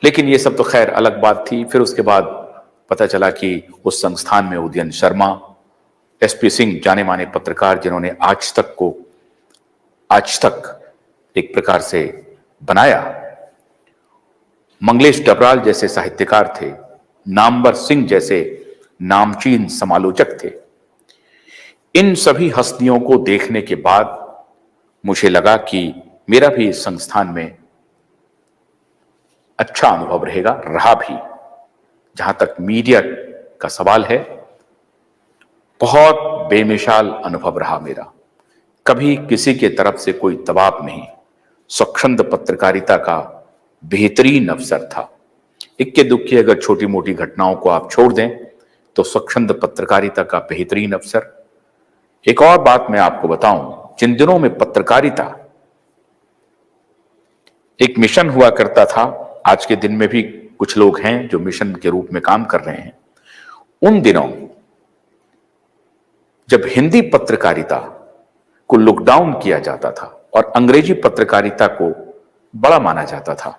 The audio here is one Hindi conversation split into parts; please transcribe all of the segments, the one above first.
लेकिन ये सब तो खैर अलग बात थी। फिर उसके बाद पता चला कि उस संस्थान में उदयन शर्मा, एसपी सिंह, जाने माने पत्रकार जिन्होंने आज तक एक प्रकार से बनाया, मंगलेश डबराल जैसे साहित्यकार थे, नामवर सिंह जैसे नामचीन समालोचक थे। इन सभी हस्तियों को देखने के बाद मुझे लगा कि मेरा भी इस संस्थान में अच्छा अनुभव रहेगा, रहा भी। जहां तक मीडिया का सवाल है, बहुत बेमिसाल अनुभव रहा मेरा। कभी किसी के तरफ से कोई दबाव नहीं, स्वच्छंद पत्रकारिता का बेहतरीन अवसर था। इक्के दुक्के अगर छोटी मोटी घटनाओं को आप छोड़ दें तो स्वच्छंद पत्रकारिता का बेहतरीन अवसर। एक और बात मैं आपको बताऊं, जिन दिनों में पत्रकारिता एक मिशन हुआ करता था, आज के दिन में भी कुछ लोग हैं जो मिशन के रूप में काम कर रहे हैं, उन दिनों जब हिंदी पत्रकारिता को लॉकडाउन किया जाता था और अंग्रेजी पत्रकारिता को बड़ा माना जाता था,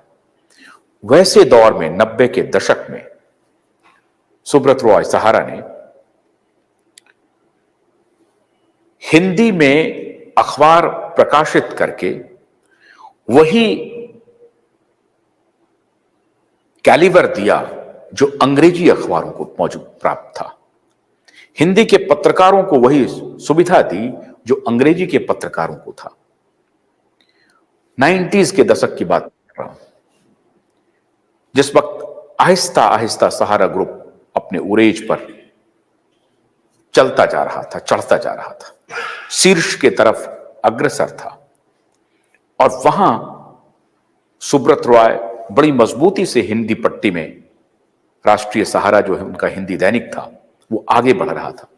वैसे दौर में 90 के दशक में सुब्रत रॉय सहारा ने हिंदी में अखबार प्रकाशित करके वही कैलिबर दिया जो अंग्रेजी अखबारों को मौजूद प्राप्त था। हिंदी के पत्रकारों को वही सुविधा दी जो अंग्रेजी के पत्रकारों को था। 90s के दशक की बात कर रहा हूं, जिस वक्त आहिस्ता आहिस्ता सहारा ग्रुप अपने उरेज पर चलता जा रहा था, चढ़ता जा रहा था, शीर्ष के तरफ अग्रसर था। और वहां सुब्रत रॉय बड़ी मजबूती से हिंदी पट्टी में, राष्ट्रीय सहारा जो है उनका हिंदी दैनिक था, वो आगे बढ़ रहा था।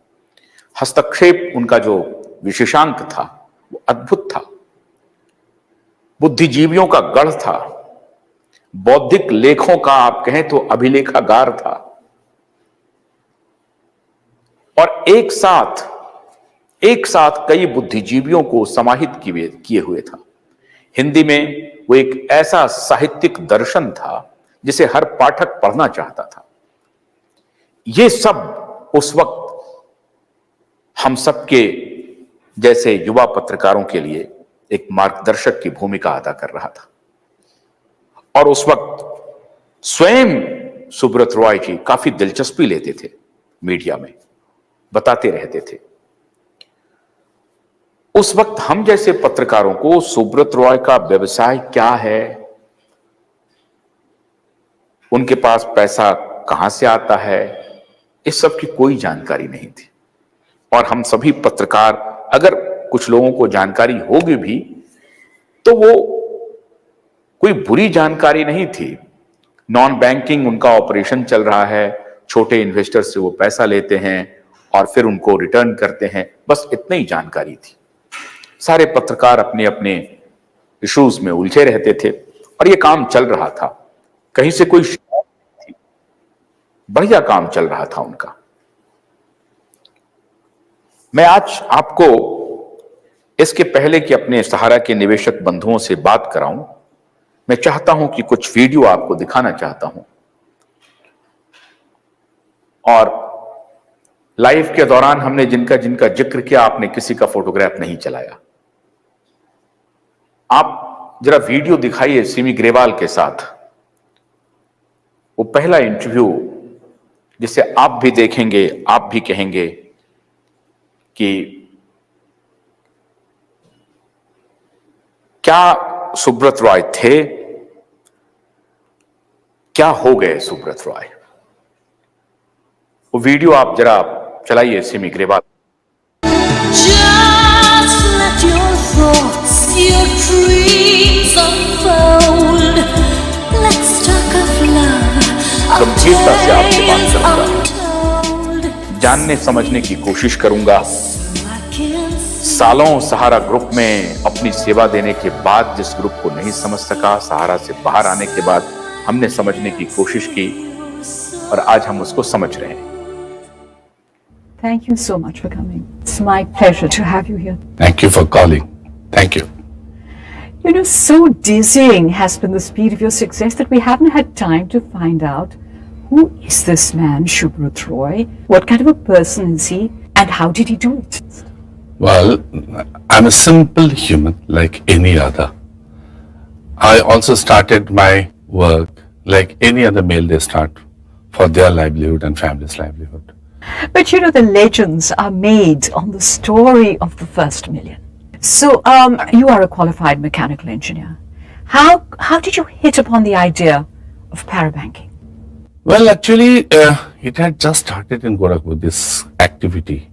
हस्तक्षेप उनका जो विशेषांक था वो अद्भुत था, बुद्धिजीवियों का गढ़ था, बौद्धिक लेखों का आप कहें तो अभिलेखागार था। और एक साथ कई बुद्धिजीवियों को समाहित किए हुए था। हिंदी में वो एक ऐसा साहित्यिक दर्शन था जिसे हर पाठक पढ़ना चाहता था। ये सब उस वक्त हम सबके जैसे युवा पत्रकारों के लिए एक मार्गदर्शक की भूमिका अदा कर रहा था। और उस वक्त स्वयं सुब्रत रॉय जी काफी दिलचस्पी लेते थे मीडिया में, बताते रहते थे। उस वक्त हम जैसे पत्रकारों को सुब्रत रॉय का व्यवसाय क्या है, उनके पास पैसा कहां से आता है, इस सब की कोई जानकारी नहीं थी। और हम सभी पत्रकार, अगर कुछ लोगों को जानकारी होगी भी तो वो कोई बुरी जानकारी नहीं थी। नॉन बैंकिंग उनका ऑपरेशन चल रहा है, छोटे इन्वेस्टर से वो पैसा लेते हैं और फिर उनको रिटर्न करते हैं, बस इतनी ही जानकारी थी। सारे पत्रकार अपने अपने इश्यूज में उलझे रहते थे और ये काम चल रहा था, कहीं से कोई शिकायत नहीं थी, बढ़िया काम चल रहा था उनका। मैं आज आपको इसके पहले कि अपने सहारा के निवेशक बंधुओं से बात कराऊं, मैं चाहता हूं कि कुछ वीडियो आपको दिखाना चाहता हूं। और लाइव के दौरान हमने जिनका जिनका जिक्र किया, आपने किसी का फोटोग्राफ नहीं चलाया। आप जरा वीडियो दिखाइए सिमी ग्रेवाल के साथ, वो पहला इंटरव्यू जिसे आप भी देखेंगे, आप भी कहेंगे कि क्या सुब्रत रॉय थे, क्या हो गए सुब्रत रॉय। वो वीडियो आप जरा चलाइए Simi Grewal. Your dreams unfold. Let's talk of love. गंभीरता से आपसे बात करूंगा, जानने समझने की कोशिश करूंगा। सालों सहारा ग्रुप में अपनी सेवा देने के बाद जिस ग्रुप को नहीं समझ सका, सहारा से बाहर आने के बाद हमने समझने की कोशिश की और आज हम उसको समझ रहे हैं। Thank you so much for coming. It's my pleasure to have you here. Thank you for calling. Thank you. You know, so dizzying has been the speed of your success that we haven't had time to find out who is this man, Subrat Roy? What kind of a person is he? And how did he do it? Well, I'm a simple human like any other. I also started my work like any other male they start for their livelihood and family's livelihood. But you know, the legends are made on the story of the first million. So, you are a qualified mechanical engineer. How did you hit upon the idea of parabanking? Well, actually, it had just started in Gorakhpur, this activity.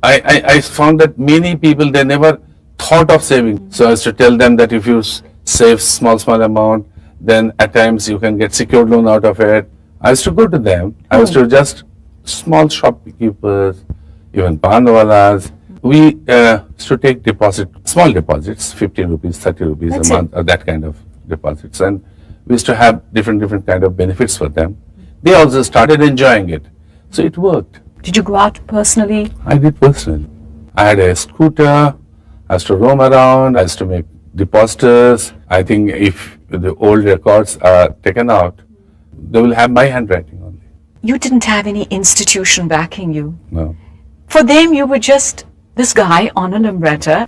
I found that many people, they never thought of saving. So I used to tell them that if you save small amount, then at times you can get secured loan out of it. I used to go to them. I used to just small shopkeepers, even panwalas. We used to take small deposits, 15 rupees, 30 rupees That's a month, or that kind of deposits. And we used to have different kind of benefits for them. They also started enjoying it. So it worked. Did you go out personally? I did personally. I had a scooter. I used to roam around. I used to make depositors. I think if the old records are taken out, they will have my handwriting only. You didn't have any institution backing you. No. For them, you were just this guy on a libretta.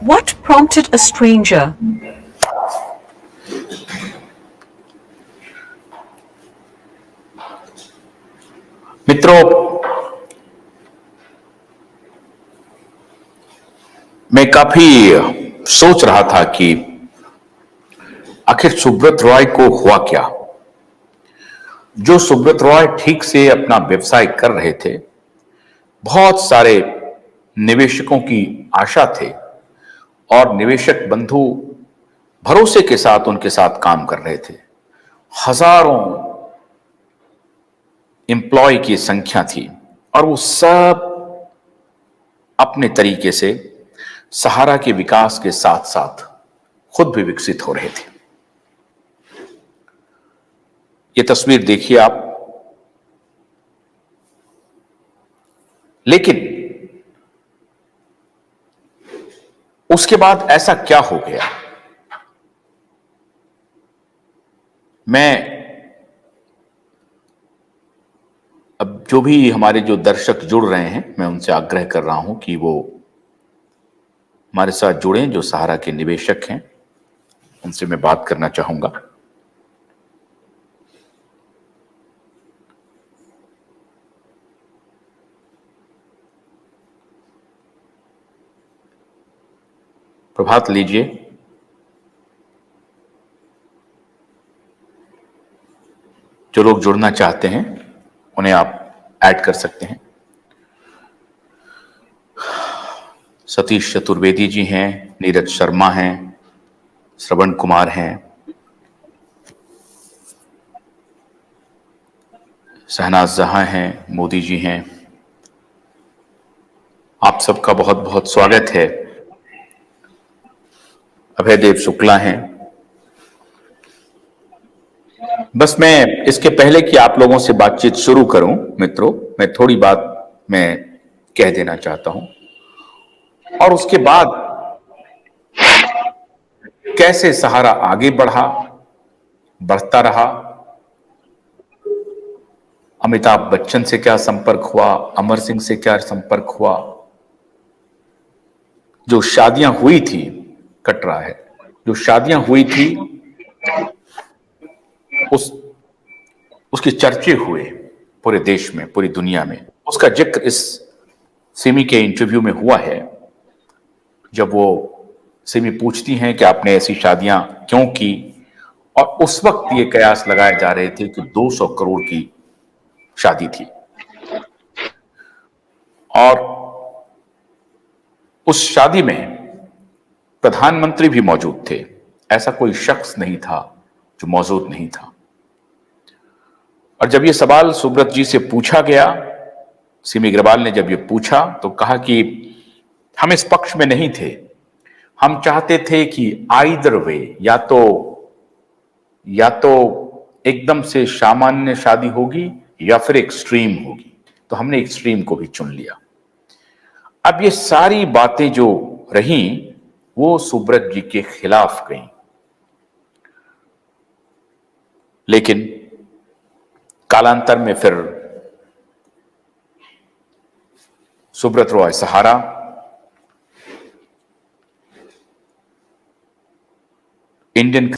What prompted a stranger? मित्रों, मैं काफी सोच रहा था कि आखिर सुब्रत रॉय को हुआ क्या। जो सुब्रत रॉय ठीक से अपना व्यवसाय कर रहे थे, बहुत सारे निवेशकों की आशा थे और निवेशक बंधु भरोसे के साथ उनके साथ काम कर रहे थे। हजारों एम्प्लॉय की संख्या थी और वो सब अपने तरीके से सहारा के विकास के साथ साथ खुद भी विकसित हो रहे थे। ये तस्वीर देखिए आप। लेकिन उसके बाद ऐसा क्या हो गया? मैं अब जो भी हमारे जो दर्शक जुड़ रहे हैं, मैं उनसे आग्रह कर रहा हूं कि वो हमारे साथ जुड़ें, जो सहारा के निवेशक हैं, उनसे मैं बात करना चाहूंगा। प्रभात लीजिए। जो लोग जुड़ना चाहते हैं उन्हें आप ऐड कर सकते हैं। सतीश चतुर्वेदी जी हैं, नीरज शर्मा हैं, श्रवण कुमार हैं, शहनाज जहां हैं, मोदी जी हैं। आप सबका बहुत बहुत स्वागत है। अभयदेव शुक्ला हैं। बस मैं इसके पहले कि आप लोगों से बातचीत शुरू करूं, मित्रों, मैं थोड़ी बात मैं कह देना चाहता हूं और उसके बाद कैसे सहारा आगे बढ़ता रहा, अमिताभ बच्चन से क्या संपर्क हुआ, अमर सिंह से क्या संपर्क हुआ, जो शादियां हुई थी, कट रहा है, जो शादियां हुई थी उसके चर्चे हुए पूरे देश में, पूरी दुनिया में। उसका जिक्र इस सिमी के इंटरव्यू में हुआ है, जब वो सिमी पूछती हैं कि आपने ऐसी शादियां क्यों की, और उस वक्त ये कयास लगाए जा रहे थे कि 200 करोड़ की शादी थी और उस शादी में प्रधानमंत्री भी मौजूद थे। ऐसा कोई शख्स नहीं था जो मौजूद नहीं था। और जब ये सवाल सुब्रत जी से पूछा गया, सिमी अग्रवाल ने जब ये पूछा तो कहा कि हम इस पक्ष में नहीं थे, हम चाहते थे कि आइदर वे, या तो एकदम से सामान्य शादी होगी या फिर एक्सट्रीम होगी, तो हमने एक्सट्रीम को भी चुन लिया। अब ये सारी बातें जो रही, वो सुब्रत जी के खिलाफ गई। लेकिन कालांतर में फिर सुब्रत रॉय सहारा इंडियन